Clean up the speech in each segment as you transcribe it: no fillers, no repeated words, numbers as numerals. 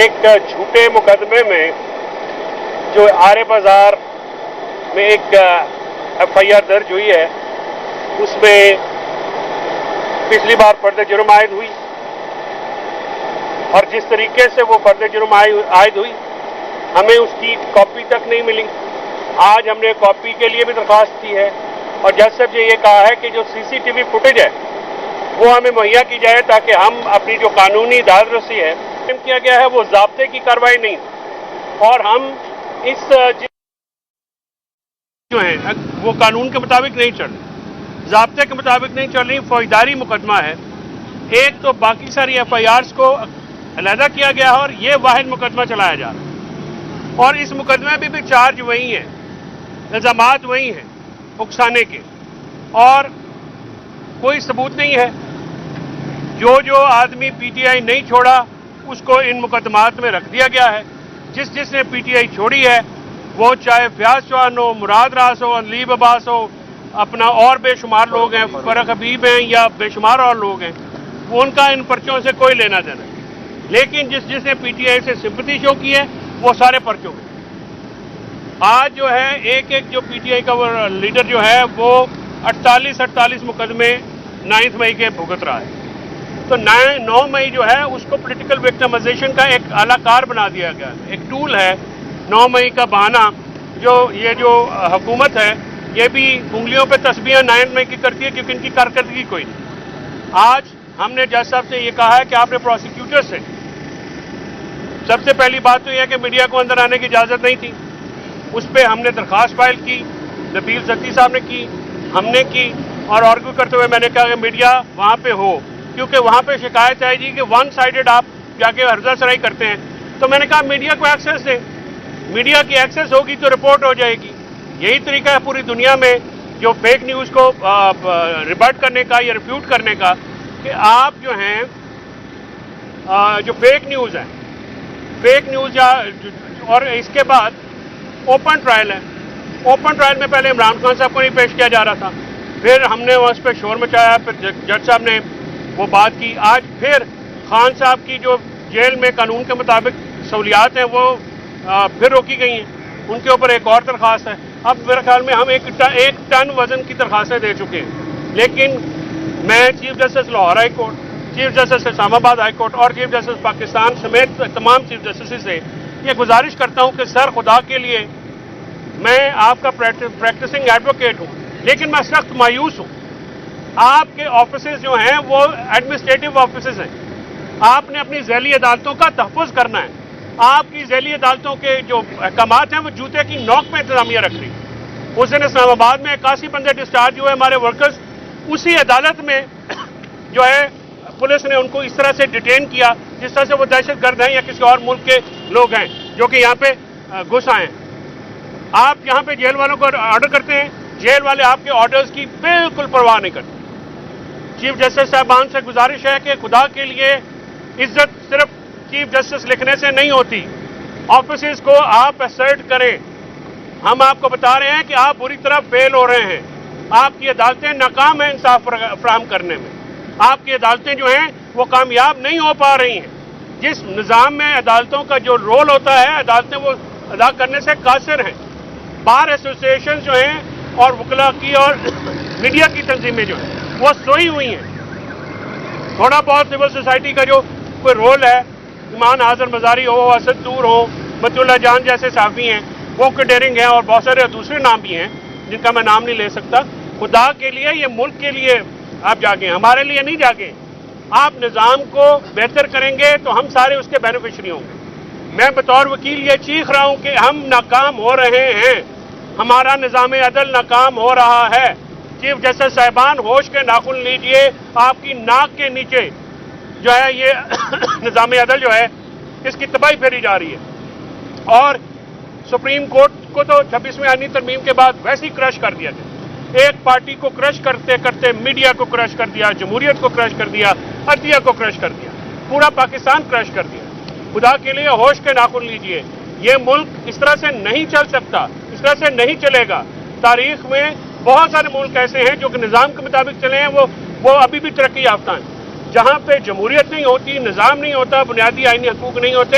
ایک جھوٹے مقدمے میں جو آرے بازار میں ایک ایف آئی آر درج ہوئی ہے، اس میں پچھلی بار فرد جرم عائد ہوئی اور جس طریقے سے وہ فرد جرم عائد ہوئی ہمیں اس کی کاپی تک نہیں ملی۔ آج ہم نے کاپی کے لیے بھی درخواست کی ہے اور جج صاحب نے یہ کہا ہے کہ جو سی سی ٹی وی فوٹیج ہے وہ ہمیں مہیا کی جائے تاکہ ہم اپنی جو قانونی داد رسی ہے کیا گیا ہے وہ ضابطے کی کارروائی نہیں اور ہم اس جو ہیں وہ قانون کے مطابق نہیں چل رہی، ضابطے کے مطابق نہیں چل رہی، فوجداری مقدمہ ہے۔ ایک تو باقی ساری ایف آئی آرز کو علیحدہ کیا گیا ہے اور یہ واحد مقدمہ چلایا جا رہا ہے اور اس مقدمے میں بھی چارج وہی ہیں، الزامات وہی ہیں اکسانے کے اور کوئی ثبوت نہیں ہے۔ جو آدمی پی ٹی آئی نہیں چھوڑا اس کو ان مقدمات میں رکھ دیا گیا ہے۔ جس نے پی ٹی آئی چھوڑی ہے وہ چاہے فیاض چوہان ہو، مراد راس ہو، انلیب عباس ہو، اپنا اور بے شمار لوگ ہیں، فرق حبیب ہیں یا بے شمار اور لوگ ہیں، وہ ان کا ان پرچوں سے کوئی لینا دینا ہے۔ لیکن جس نے پی ٹی آئی سے سمپتی شو کی ہے وہ سارے پرچوں میں آج جو ہے ایک جو پی ٹی آئی کا لیڈر جو ہے وہ 48 مقدمے 9 مئی کے بھگت رہا ہے۔ تو 9 مئی جو ہے اس کو پولیٹیکل وکٹمائزیشن کا ایک اعلیٰ کار بنا دیا گیا ہے، ایک ٹول ہے 9 مئی کا بہانہ۔ جو حکومت ہے یہ بھی انگلیوں پہ تسبیحاں 9 مئی کی کرتی ہے کیونکہ ان کی کارکردگی کوئی نہیں۔ آج ہم نے جج صاحب سے یہ کہا ہے کہ آپ نے پروسیکیوٹر سے سب سے پہلی بات تو یہ ہے کہ میڈیا کو اندر آنے کی اجازت نہیں تھی، اس پہ ہم نے درخواست فائل کی، نبیل زکی صاحب نے کی، ہم نے کی اور آرگو کرتے ہوئے میں نے کہا کہ میڈیا وہاں پہ ہو کیونکہ وہاں پہ شکایت ہے جی کہ ون سائیڈڈ آپ جا کے عرضہ سرائی کرتے ہیں۔ تو میں نے کہا میڈیا کو ایکسیس دیں، میڈیا کی ایکسیس ہوگی تو رپورٹ ہو جائے گی۔ یہی طریقہ ہے پوری دنیا میں جو فیک نیوز کو ریبٹ کرنے کا یا ریفیوٹ کرنے کا کہ آپ جو ہیں جو فیک نیوز ہے، فیک نیوز اور اس کے بعد اوپن ٹرائل ہے۔ اوپن ٹرائل میں پہلے عمران خان صاحب کو نہیں پیش کیا جا رہا تھا، پھر ہم نے اس پہ شور مچایا، پھر جج صاحب نے وہ بات کی۔ آج پھر خان صاحب کی جو جیل میں قانون کے مطابق سہولیات ہیں وہ پھر روکی گئی ہیں، ان کے اوپر ایک اور درخواست ہے۔ اب میرے خیال میں ہم ایک ٹن وزن کی درخواستیں دے چکے ہیں، لیکن میں chief justice Lahore high court, chief justice Islamabad high court اور چیف جسٹس پاکستان سمیت تمام چیف جسٹس سے یہ گزارش کرتا ہوں کہ سر خدا کے لیے میں آپ کا پریکٹسنگ ایڈوکیٹ ہوں لیکن میں سخت مایوس ہوں۔ آپ کے آفیسز جو ہیں وہ ایڈمنسٹریٹو آفیسز ہیں، آپ نے اپنی ذیلی عدالتوں کا تحفظ کرنا ہے۔ آپ کی ذیلی عدالتوں کے جو احکامات ہیں وہ جوتے کی نوک پہ انتظامیہ رکھ رہی ہے۔ اس دن اسلام آباد میں 81 بندے ڈسچارج ہوئے ہمارے ورکرز، اسی عدالت میں جو ہے پولیس نے ان کو اس طرح سے ڈیٹین کیا جس طرح سے وہ دہشت گرد ہیں یا کسی اور ملک کے لوگ ہیں جو کہ یہاں پہ گھس آئے ہیں۔ آپ یہاں پہ جیل والوں کو آرڈر کرتے ہیں، جیل والے آپ کے آرڈرز کی بالکل پرواہ نہیں کرتے۔ چیف جسٹس صاحبان سے گزارش ہے کہ خدا کے لیے عزت صرف چیف جسٹس لکھنے سے نہیں ہوتی، آفیسز کو آپ اسرٹ کریں۔ ہم آپ کو بتا رہے ہیں کہ آپ بری طرح فیل ہو رہے ہیں، آپ کی عدالتیں ناکام ہیں انصاف فراہم کرنے میں، آپ کی عدالتیں جو ہیں وہ کامیاب نہیں ہو پا رہی ہیں۔ جس نظام میں عدالتوں کا جو رول ہوتا ہے عدالتیں وہ ادا کرنے سے قاصر ہیں۔ بار ایسوسیشن جو ہیں اور وکلاء کی اور میڈیا کی تنظیمیں جو ہیں وہ سوئی ہوئی ہیں۔ تھوڑا بہت سول سوسائٹی کا جو کوئی رول ہے، ایمان حاضر مزاری ہو، اسد طور ہو، متی اللہ جان جیسے صحافی ہیں، وہ ڈیرنگ ہیں اور بہت سارے دوسرے نام بھی ہیں جن کا میں نام نہیں لے سکتا۔ خدا کے لیے یہ ملک کے لیے آپ جاگیں، ہمارے لیے نہیں جاگیں۔ آپ نظام کو بہتر کریں گے تو ہم سارے اس کے بینیفیشری ہوں گے۔ میں بطور وکیل یہ چیخ رہا ہوں کہ ہم ناکام ہو رہے ہیں، ہمارا نظام عدل ناکام ہو رہا ہے۔ چیف جسٹس صاحبان ہوش کے ناخن لیجئے، آپ کی ناک کے نیچے جو ہے یہ نظام عدل جو ہے اس کی تباہی پھیری جا رہی ہے اور سپریم کورٹ کو تو 26ویں آئینی ترمیم کے بعد ویسے ہی کرش کر دیا گیا۔ ایک پارٹی کو کرش کرتے کرتے میڈیا کو کرش کر دیا، جمہوریت کو کرش کر دیا، عدلیہ کو کرش کر دیا، پورا پاکستان کرش کر دیا۔ خدا کے لیے ہوش کے ناخن لیجئے، یہ ملک اس طرح سے نہیں چل سکتا، اس طرح سے نہیں چلے گا۔ تاریخ میں بہت سارے ملک ایسے ہیں جو کہ نظام کے مطابق چلے ہیں، وہ ابھی بھی ترقی یافتہ ہیں۔ جہاں پہ جمہوریت نہیں ہوتی، نظام نہیں ہوتا، بنیادی آئینی حقوق نہیں ہوتے،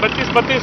32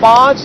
5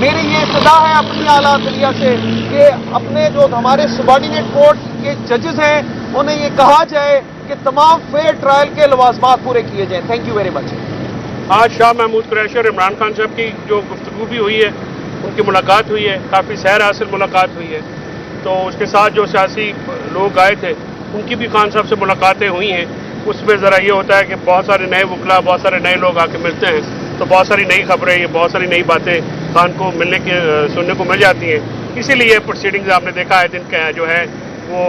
میری یہ اطلاع ہے اپنی اعلیٰ عدلیہ سے کہ اپنے جو ہمارے سبارڈینیٹ کورٹ کے ججز ہیں انہیں یہ کہا جائے کہ تمام فیئر ٹرائل کے لوازمات پورے کیے جائیں. Thank you very much. آج شاہ محمود قریشی اور عمران خان صاحب کی جو گفتگو بھی ہوئی ہے، ان کی ملاقات ہوئی ہے، کافی سیر حاصل ملاقات ہوئی ہے. تو اس کے ساتھ جو سیاسی لوگ آئے تھے ان کی بھی خان صاحب سے ملاقاتیں ہوئی ہیں. اس میں ذرا یہ ہوتا ہے کہ بہت سارے نئے وکلا، بہت سارے نئے لوگ آ کے ملتے ہیں تو بہت ساری نئی خبریں، یہ بہت ساری نئی باتیں خان کو سننے کو مل جاتی ہیں. اسی لیے پروسیڈنگز آپ نے دیکھا ہے دن کا جو ہے وہ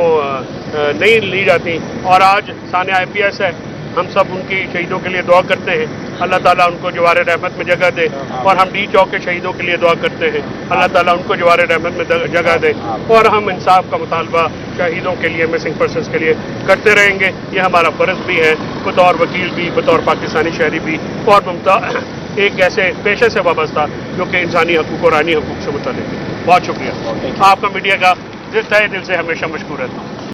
نہیں لی جاتی. اور آج ثانیہ IPS ہے، ہم سب ان کی شہیدوں کے لیے دعا کرتے ہیں، اللہ تعالیٰ ان کو جوار رحمت میں جگہ دے. اور ہم ڈی چوک کے شہیدوں کے لیے دعا کرتے ہیں، اللہ تعالیٰ ان کو جوار رحمت میں جگہ دے. اور ہم انصاف کا مطالبہ شہیدوں کے لیے، مسنگ پرسنس کے لیے کرتے رہیں گے. یہ ہمارا فرض بھی ہے بطور وکیل بھی، بطور پاکستانی شہری بھی، اور ایک ایسے پیشے سے وابستہ جو کہ انسانی حقوق اور آئینی حقوق سے متعلق ہے. بہت شکریہ. آپ کا میڈیا کا تہہ دل سے ہمیشہ مشکور رہتا ہوں.